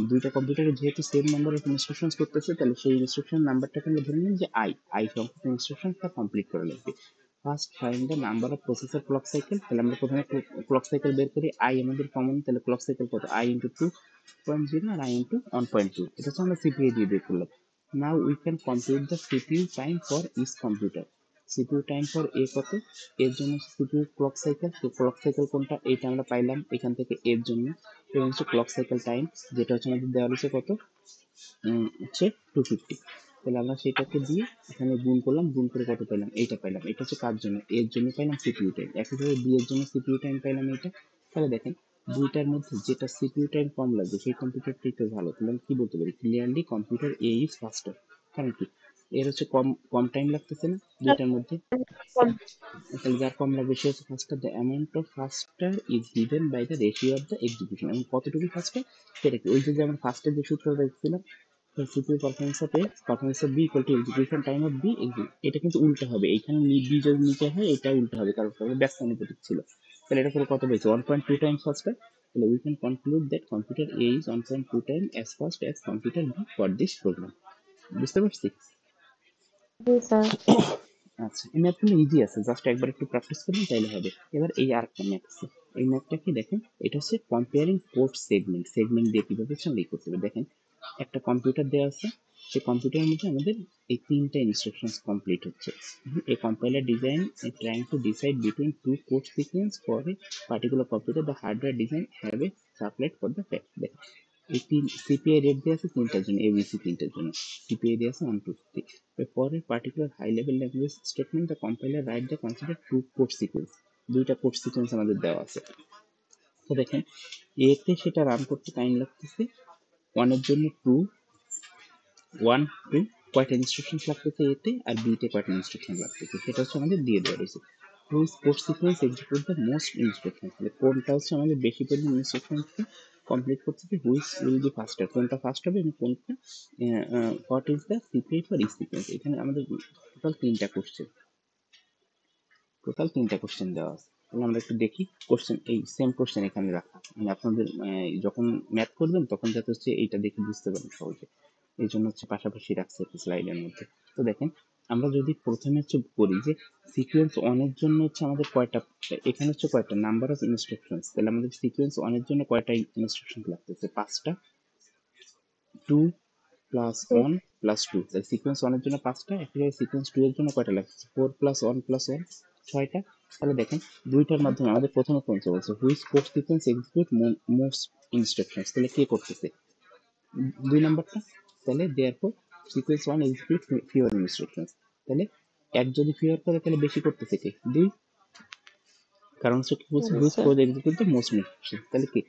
দুইটা কম্পিউটারে যেহেতু সেম নাম্বার অফ ইনস্ট্রাকশনস করতেছে, তাহলে সেই ইনস্ট্রাকশন নাম্বারটাকে আমরা ধরে নিলাম যে আই সংখ্যক ইনস্ট্রাকশনটা কমপ্লিট করা লাগবে। First find the number of processor clock cycle, তাহলে আমরা প্রথমে ক্লক সাইকেল বের করি, আই আমাদের কমন, তাহলে ক্লক সাইকেল কত, আই ইন্টু 2.0 আর আই ইন্টু 1.2, এটা হচ্ছে আমরা সিপিইউ দিয়ে বের করলাম। Now we can compute the CPU time for each computer. CPU time for A কত, এর জন্য সিপিইউ ক্লক সাইকেল, তো ক্লক সাইকেল কোনটা, এইটা আমরা পাইলাম এখান থেকে এর জন্য, এবং হচ্ছে ক্লক সাইকেল টাইম যেটা হচ্ছে আমাদের দেওয়া রয়েছে কত, হচ্ছে 250। তাহলে আমরা সেটাকে দিয়ে এখানে গুণ করলাম, গুণ করে কত পাইলাম, এইটা পাইলাম। এটা হচ্ছে কার জন্য, এর জন্য পাইলাম সিপিইউ টাইম। একইভাবে বি এর জন্য সিপিইউ টাইম পাইলাম এইটা। তাহলে দেখেন দুইটার মধ্যে যেটা সিপিইউ টাইম কম লাগবে সেই কম্পিউটারটা একটু ভালো, তাহলে আমি কি বলতে পারি, ক্লিয়ারলি কম্পিউটার এ ইজ ফাস্টার। কারণ কি, এর হচ্ছে কম কম টাইম লাগতেছে না দুইটার মধ্যে, তাহলে যার কম লাগবে সে হচ্ছে faster. The amount of faster is given by the ratio of the execution, এবং কতটুকু ফাস্টার সেটা কি, ওই যে আমরা ফাস্টের যে সূত্রটা দেখছিলাম, CPU performance of A performance of B equal to execution time of B, এটা কিন্তু উল্টো হবে, এখানে বি যদি নিচে হয় এটা উল্টো হবে, কারণ ব্যস্ত অনুপাতিক ছিল। তাহলে এটা করে কত পেয়েছে, 1.2 টাইমস ফাস্টার। তাহলে we can conclude that computer A is 1.2 time as fast as computer B for this program. বুঝতে পারছি? জি স্যার। আচ্ছা, এই ম্যাথগুলো ইজি আছে, জাস্ট একবার একটু প্র্যাকটিস করবেন তাইলে হবে। এবার এই আরেকটা ম্যাথ আছে, এই ম্যাথটা কি দেখেন, এটা হচ্ছে কম্পেয়ারিং পোর্ট সেগমেন্ট, সেগমেন্ট দিয়ে কিভাবে হচ্ছে আমরা করতে হবে। দেখেন একটা কম্পিউটার দেওয়া আছে, সেই কম্পিউটারের মধ্যে আমাদের এই তিনটা ইনস্ট্রাকশনস কমপ্লিট হচ্ছে। A compiler design trying to decide between two code sequence for a particular computer, the hardware design have a supplet for the fact. দেখেন এই তিন সিপিআই রেট দেওয়া আছে তিনটার জন্য, এবিসি তিনটার জন্য সিপিআই দেওয়া আছে 1 2 3। For a particular high level language statement, the compiler write the consider two code sequence, দুইটা কোড সিকোয়েন্স আমাদের দেওয়া আছে। তো দেখেন এতে সেটা রান করতে টাইম লাগতেছে, ওয়ানের জন্য 2 কয়টা ইনস্ট্রাকশন লাগতেছে এতে, আর বিতে কয়টা ইনস্ট্রাকশন লাগতেছে সেটা হচ্ছে আমাদের দিয়ে দেওয়া রয়েছে। Which code sequence execute the most instruction, তাহলে কোনটা হচ্ছে আমাদের বেশি পরিমাণ ইনস্ট্রাকশনকে কমপ্লিট করতেছে, হুইচ উইল বি ফাস্টার, কোনটা ফাস্ট হবে এবং কোনটা, what is the CPI for each sequence. এখানে আমাদের টোটাল তিনটা কোশ্চেন দেওয়া আছে। তাহলে আমরা একটু দেখি কোশ্চেন, এই সেম কোশ্চেন এখানে রাখা, মানে আপনাদের যখন ম্যাথ করবেন তখন যাতে হচ্ছে এইটা দেখে বুঝতে পারেন সহজে, এই জন্য হচ্ছে পাশাপাশি রাখছে একটু স্লাইডের মধ্যে। তো দেখেন আমরা যদি প্রথমে হচ্ছে করি যে সিকোয়েন্স ওয়ানের জন্য হচ্ছে আমাদের কয়টা, এখানে হচ্ছে কয়টা নাম্বার অফ ইনস্ট্রাকশনস, তাহলে আমাদের সিকোয়েন্স ওয়ানের জন্য কয়টা ইনস্ট্রাকশন লাগতেছে, 5টা, 2 প্লাস 1 প্লাস 2, তাহলে সিকোয়েন্স ওয়ানের জন্য 5টা, একইভাবে সিকোয়েন্স 2 এর জন্য কয়টা লাগছে, 4 প্লাস 1 প্লাস 1 6টা। তাহলে দেখেন দুইটার মাধ্যমে আমাদের প্রথমে পৌঁছে বলছে which code sequence execute most instructions, তাহলে কে করতেছে, 2 নাম্বারটা। তাহলে therefore sequence one execute fewer instructions, তাহলে এক যদি ফিওর করে তাহলে বেশি করতেছে কে, 2, কারণ হচ্ছে কি বলছে জি which sir. Code execute the most instruction, তাহলে কি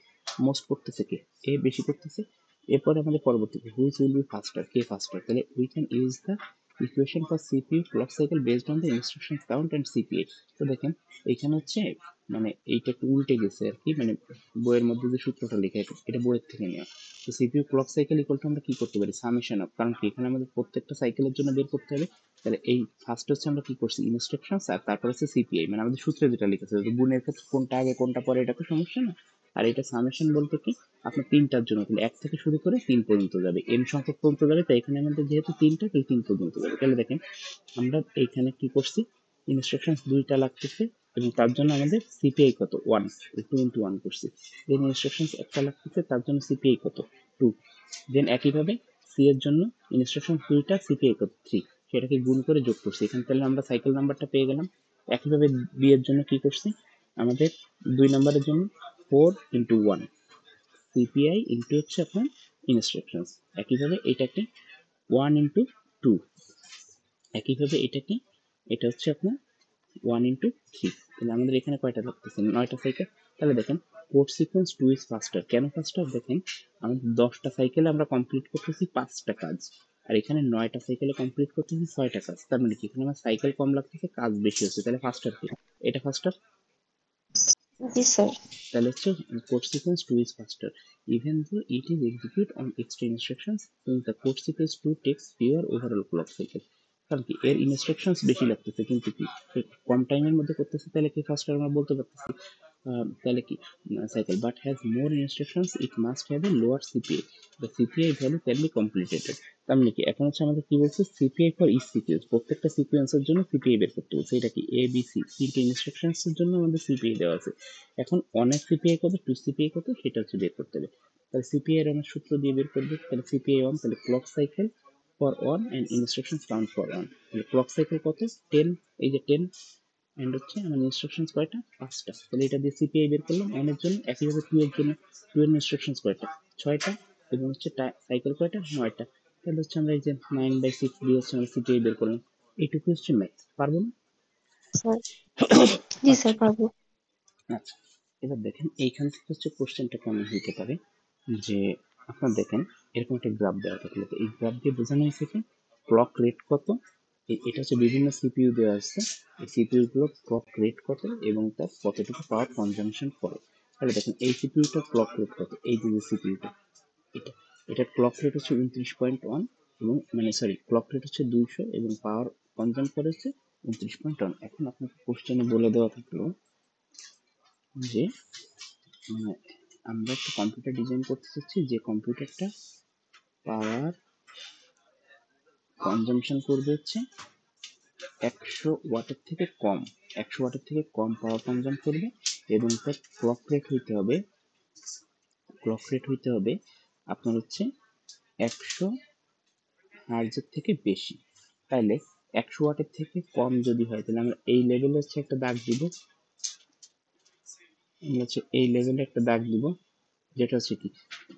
মোস্ট করতেছে কে, এ বেশি করতেছে। এরপরে আমাদের পরবর্তী হুইচ উইল বি ফাস্টার, কে ফাস্টার, তাহলে we can use the equation for CPU clock cycle based on the instruction count and CPI. তো দেখেন এখানে হচ্ছে মানে এইটা একটু উল্টে গেছে আর কি, মানে বইয়ের মধ্যে যে সূত্রটা লেখা এটা বইয়ের থেকে নেওয়া। তো CPU clock cycle equal two আমরা কি করতে পারি, সামেশন অফ, কারণ কি এখানে আমাদের প্রত্যেকটা সাইকেলের জন্য বের করতে হবে। তাহলে এই ফার্স্ট হচ্ছে আমরা কি করছি ইনস্ট্রাকশনস, আর তারপর হচ্ছে সিপিআই, মানে আমাদের সূত্রে যেটা লিখেছে, গুণের ক্ষেত্রে কোনটা আগে কোনটা পরে এটা তো সমস্যা না। আর এটা সামেশন বলতে কি আপনার তিনটার জন্য, তাহলে 1 থেকে শুরু করে 3 পর্যন্ত যাবে, এন সংখ্যক পর্যন্ত যাবে, তাই এখানে আমাদের যেহেতু তিনটা তাই 3 পর্যন্ত যাবে। তাহলে দেখেন আমরা এইখানে কি করছি, ইনস্ট্রাকশনস 2টা লাগতেছে এবং তার জন্য আমাদের সিপিআই কত 1, 2 ইন্টু 1 করছি। দেন ইনস্ট্রাকশনস একটা লাগতেছে তার জন্য সিপিআই কত 2। দেন একইভাবে সি এর জন্য ইনস্ট্রাকশন 2টা সিপিআই কত 3, সেটাকে গুণ করে যোগ করছি এখানে, তাহলে আমরা সাইকেল নাম্বারটা পেয়ে গেলাম। একইভাবে বি এর জন্য কি করছি, আমাদের 2 নাম্বারের জন্য 4 ইন্টু 1 সিপিআই ইন্টু হচ্ছে আপনার ইনস্ট্রাকশনস। একইভাবে এটাকে 1 ইন্টু 2, একইভাবে এটাকে, এটা হচ্ছে আপনার 1 ইন্টু 3, তাহলে আমাদের এখানে কয়টা লাগতেছে 9টা সাইকেল। তাহলে দেখেন কোড সিকোয়েন্স 2 ইজ ফাস্টার, কেন ফাস্টার, দেখেন আমাদের 10টা সাইকেলে আমরা কমপ্লিট করতেছি 5টা কাজ, আর এখানে 9টা সাইকেলে কমপ্লিট করতেছি 6টা কাজ, তার মানে কি এখানে আমার সাইকেল কম লাগতেছে কাজ বেশি হচ্ছে, তাহলে ফাস্টার কি, এটা ফাস্টার। জি স্যার। তাহলে হচ্ছে code sequence 2 is faster even though it is execute on extra instructions since the code sequence 2 takes fewer overall clock cycle। কারণ কি এর ইনস্ট্রাকশনস বেশি লাগতেছে কিন্তু কি কম টাইমের মধ্যে করতেছে, তাহলে কি ফাস্টার আমরা বলতে পারতেছি। তাহলে কি cycle but has more instructions it must have a lower CPI, the CPI value can be completed. তার মানে কি এখন হচ্ছে আমাদের কি বলছে সিপিআই ফর ইচ সিকুয়েন্স, প্রত্যেকটা সিকুয়েন্সের জন্য সিপিআই বের করতে বলছে। এটা কি এ বি সি তিনটে ইনস্ট্রাকশনস এর জন্য আমাদের সিপিআই দেওয়া আছে। এখন অনেক সিপিআই কত, টু সিপিআই কত, সেটা হচ্ছে বের করতে হবে। তাহলে সিপিআই এর আমরা সূত্র দিয়ে বের করবো। তাহলে সিপিআই 1, তাহলে clock cycle for 1 and instructions count for 1। তাহলে ক্লক সাইকেল কত 10, এই যে 10 এন্ড হচ্ছে আমার ইনস্ট্রাকশনস কয়টা 5টা। তাহলে এটা দিয়ে সিপিআই বের করলাম 1 এর জন্য। একইভাবে 2 এর জন্য 2 এর ইনস্ট্রাকশনস কয়টা 6টা, এবং হচ্ছে সাইকেল কয়টা 9টা। তাহলে হচ্ছে আমরা এই যে 9/6 দিয়ে হচ্ছে আমরা সিপিআই বের করলাম। এইটুকু হচ্ছে ম্যাথ, পারবো না? স্যার জি স্যার আচ্ছা পারবো। আচ্ছা, এবার দেখেন এইখান থেকে হচ্ছে কোশ্চেনটা কেমন হতে পারে, যে আপনার দেখেন এরকম একটা গ্রাফ দেওয়া থাকলে এই গ্রাফ দিয়ে বোঝানো হয়েছে কি ক্লক রেট কত, এটা হচ্ছে বিভিন্ন সিপিইউ দেওয়া আছে, এই সিপিইউ গুলো ক্লক রেট কত এবং তার কতটুকু পাওয়ার কনজাম্পশন করে। তাহলে দেখেন এই সিপিইউটার ক্লক রেট কত, এই যে সিপিইউটা এটা, এটার ক্লক রেট হচ্ছে 29.1, এবং মানে সরি ক্লক রেট হচ্ছে 200 এবং পাওয়ার কনজাম্প করে হচ্ছে 29.1। এখন আপনাকে কোশ্চেনে বলে দেওয়া থাকলো যে মানে আমরা একটা কম্পিউটার ডিজাইন করতে চাচ্ছি যে কম্পিউটারটা পাওয়ার কনজাম্পশন করবে হচ্ছে 100 ওয়াটের থেকে কম, 100 ওয়াটের থেকে কম পাওয়ার কনজাম্প করবে, এবং তার ক্লক রেট হইতে হবে আপনার হচ্ছে 100 হার্জের থেকে বেশি। তাইলে 100 ওয়াটের থেকে কম যদি হয় তাহলে আমরা এই লেভেলে হচ্ছে একটা দাগ দিব, আমরা হচ্ছে এই লেভেলে একটা দাগ দিব, যেটা হচ্ছে কি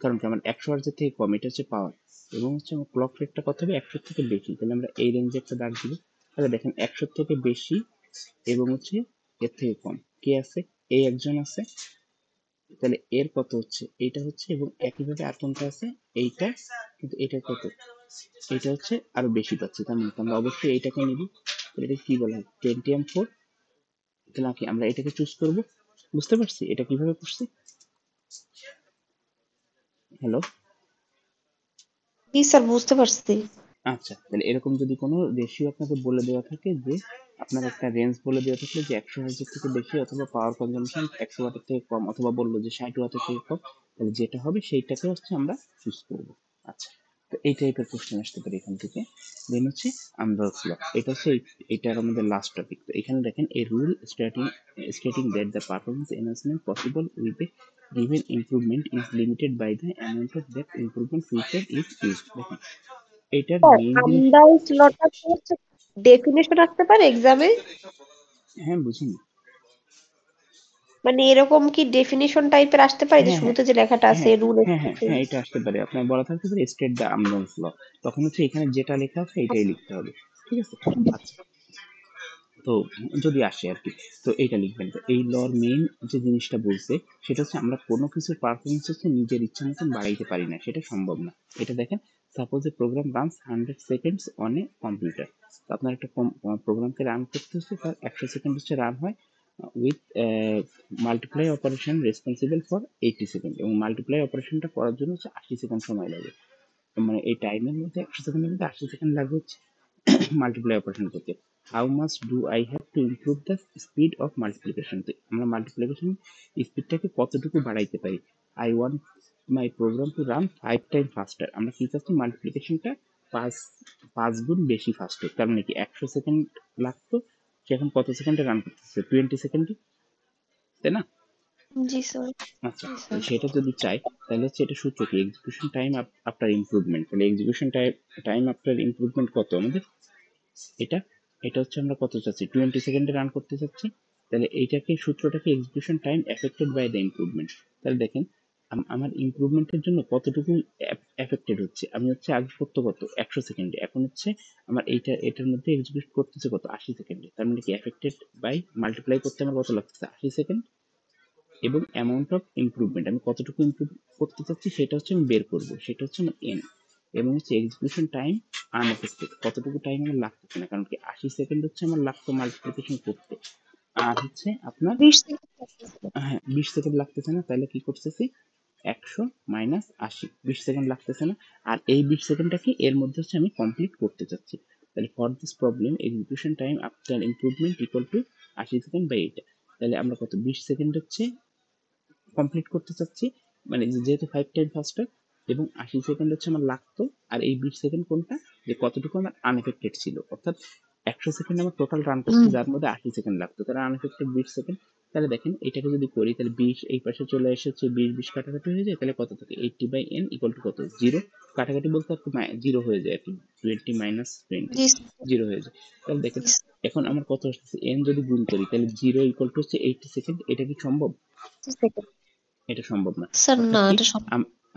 কারণ কি আমার 100 হার্জের থেকে কম, এটা হচ্ছে পাওয়ার, এবং হচ্ছে আমার ক্লক রেটটা কত হবে 100 থেকে বেশি, তাহলে আমরা এই রেঞ্জে একটা দাগ দিব। তাহলে দেখেন 100 থেকে বেশি এবং হচ্ছে এর থেকে কম কে আছে, এই একজন আছে, তাহলে এর কত হচ্ছে এইটা হচ্ছে, এবং একইভাবে আর কোনটা আছে এইটা, কিন্তু এটা কত, এটা হচ্ছে আরো বেশি পাচ্ছে, তার মানে আমরা অবশ্যই এইটাকে নিব। তাহলে এটা কি বলা হয় পেন্টিয়াম 4। তাহলে কি আমরা এটাকে চুজ করব, বুঝতে পারছি এটা কিভাবে করছি? হ্যালো, জি স্যার বুঝতে পারছি। আচ্ছা তাহলে এরকম যদি কোনো রেশিও আপনাকে বলে দেওয়া থাকে, যে আপনার একটা রেঞ্জ বলে দেওয়া থাকলে যে 100 হার্জের থেকে বেশি অথবা পাওয়ার কনজাম্পশন 100 ওয়াটের থেকে কম, অথবা বললো যে 60 ওয়াটের থেকে কম, তাহলে যেটা হবে সেইটাকে হচ্ছে আমরা চুজ করবো। আচ্ছা, তো এই টাইপের কোশ্চেন আসতে পারে এখান থেকে। দেন হচ্ছে আনলক ক্লক, এটা হচ্ছে এটার আমাদের লাস্ট টপিক। তো এখানে দেখেন এই rule stating that the performance enhancement possible with a given improvement is limited by the amount of that improvement feature is used। দেখেন এটার স্যার মেইন জিনিস, আন্দাজ লটা হচ্ছে ডেফিনেশন আসতে পারে এক্সামে? হ্যাঁ বুঝিনি, মানে এরকম কি ডেফিনিশন টাইপের আসতে পারে যে হ্যাঁ হ্যাঁ শুরুতে যে লেখাটা আছে হ্যাঁ রুল হ্যাঁ হ্যাঁ হ্যাঁ এটা আসতে পারে, আপনার বলা থাকতে পারে স্টেট দ্য আমলন্স ল, তখন হচ্ছে এখানে যেটা লেখা আছে এটাই লিখতে হবে, ঠিক আছে? আচ্ছা, তো যদি আসে আর কি, তো এইটা লিখবেন। তো এই লর মেইন যে জিনিসটা বলছে সেটা হচ্ছে আমরা কোনো কিছুর পারফরমেন্স হচ্ছে নিজের ইচ্ছা মতন বাড়াইতে পারি না, সেটা সম্ভব না। এটা দেখেন suppose a program runs 100 seconds on a computer, তো আপনার একটা প্রোগ্রামকে রান করতে হচ্ছে তার 100 সেকেন্ড হচ্ছে রান হয় with multiply operation responsible for 80 second, এবং মাল্টিপ্লাই অপারেশনটা করার জন্য হচ্ছে 80 সেকেন্ড সময় লাগে। মানে এই টাইমের মধ্যে 100 সেকেন্ডের মধ্যে 80 সেকেন্ড লাগবে হচ্ছে মাল্টিপ্লাই অপারেশন করতে। How much do I have to improve the speed of multiplication, তো আমরা মাল্টিপ্লিকেশন স্পিডটাকে কতটুকু বাড়াইতে পারি। I want my program to run 5 time faster, আমরা কি চাচ্ছি মাল্টিপ্লিকেশনটা পাঁচ 5 গুণ বেশি ফাস্ট হোক। তার মানে কি 100 সেকেন্ড লাগতো, সে এখন কত সেকেন্ডে রান করতেছে 20 সেকেন্ডে, তাই না? জি স্যার। আচ্ছা, জি তো স্যার। সেটা যদি চাই তাহলে হচ্ছে এটা সূত্র কি এক্সিকিউশন টাইম আফটার ইমপ্রুভমেন্ট, তাহলে এক্সিকিউশন টাইম আফটার ইমপ্রুভমেন্ট কত আমাদের, এটা এটা হচ্ছে আমরা কত চাচ্ছি 20 সেকেন্ডে রান করতে চাচ্ছি। তাহলে এইটাকে সূত্রটাকে execution time affected by the improvement. তাহলে দেখেন আমার ইমপ্রুভমেন্টের জন্য কতটুকু এফেক্টেড হচ্ছে, আমি হচ্ছে আগে করতে কত 100 সেকেন্ডে, এখন হচ্ছে আমার এটার মধ্যে এক্সিকিউট করতেছে কত 80 সেকেন্ডে, তার মানে কি এফেক্টেড বাই মাল্টিপ্লাই করতে আমার কত লাগতেছে 80 সেকেন্ড, এবং অ্যামাউন্ট অফ ইমপ্রুভমেন্ট আমি কতটুকু ইমপ্রুভ করতে চাচ্ছি সেটা হচ্ছে আমি বের করবো, সেটা হচ্ছে আমার এন, এবং হচ্ছে এক্সিকিউশন টাইম আনএফেক্টেড, কতটুকু টাইম আমার লাগতেছে না, কারণ কি 80 সেকেন্ড হচ্ছে আমার লাগতো মাল্টিপ্লিকেশন করতে, আর হচ্ছে আপনার 20 সেকেন্ড লাগতেছে। হ্যাঁ 20 সেকেন্ড লাগতেছে না, তাহলে কি করতেছি 100 - 80, 20 সেকেন্ড লাগতেছে না, আর এই 20 সেকেন্ডটাকে এর মধ্যে হচ্ছে আমি কমপ্লিট করতে চাচ্ছি। তাহলে for this problem execution time after improvement equal to 80 second by এইটা। তাহলে আমরা কত 20 সেকেন্ড হচ্ছে কমপ্লিট করতে চাচ্ছি, মানে যেহেতু 5 টাইম ফাস্টার, এবং 80 সেকেন্ড হচ্ছে আমার লাগতো। আর এই 20 সেকেন্ড কোনটা, যে কতটুকু আমার আনএফেক্টেড ছিল, অর্থাৎ 100 সেকেন্ড আমার টোটাল রান করছে, যার মধ্যে 80 সেকেন্ড লাগতো, তাহলে আনএফেক্টেড 20 সেকেন্ড। তাহলে দেখেন এটাকে যদি করি, তাহলে 20 এই পাশে চলে এসেছে, 20 কাটাকাটি হয়ে যায়, তাহলে কত থাকে 80/n ইকুয়াল টু কত 0। কাটাকাটি বলতে একটু 0 হয়ে যায় আর কি, 20 মাইনাস 20 জি 0 হয়ে যায়। তাহলে দেখেন জি এখন আমার কত আসছে, n যদি গুণ করি, তাহলে 0 ইকুয়াল টু হচ্ছে 80 সেকেন্ড। এটা কি সম্ভব? সেকেন্ড। এটা সম্ভব না। স্যার অর্থাৎ না, কি, এটা সব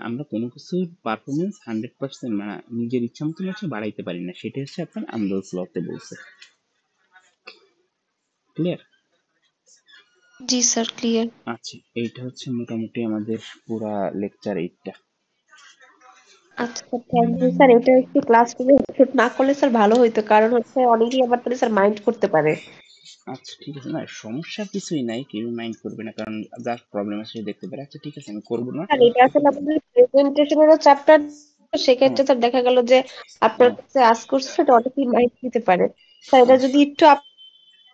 আমরা কোনো কিছুর পারফরমেন্স 100% মানে নিজের ইচ্ছা মতন হচ্ছে বাড়াইতে পারি না, সেটা হচ্ছে আপনার আমদাউস লতে বলছে। ক্লিয়ার? জি স্যার, ক্লিয়ার। আচ্ছা, এইটা হচ্ছে মোটামুটি আমাদের পুরা লেকচার 8টা। আচ্ছা স্যার, থ্যাংক ইউ স্যার। এটা একটু ক্লাস রুমে এক্সিকিউট না করলে স্যার ভালো হইতো, কারণ হচ্ছে অনেকেই আবার তাহলে স্যার মাইন্ড করতে পারে। আচ্ছা ঠিক আছে, না সমস্যা কিছুই নাই, কেউ মাইন্ড করবে না, কারণ যার প্রবলেম আছে সে দেখতে পারে। আচ্ছা ঠিক আছে, আমি করবো না। স্যার এটা আসলে আমাদের প্রেজেন্টেশনেরও চ্যাপ্টার, হ্যাঁ, সেক্ষেত্রে স্যার দেখা গেল যে আপনার হ্যাঁ, কাছে আস্ক করছে, সেটা অনেকেই মাইন্ড দিতে পারে। স্যার এটা আচ্ছা যদি একটু আপনি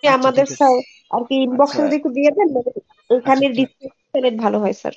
আচ্ছা আমাদের ঠিক আছে। স্যার আর কি আচ্ছা ইনবক্সে যদি একটু দিয়ে দেন, মানে আচ্ছা এখানে ঠিক, ডিসকাস ভালো হয় স্যার।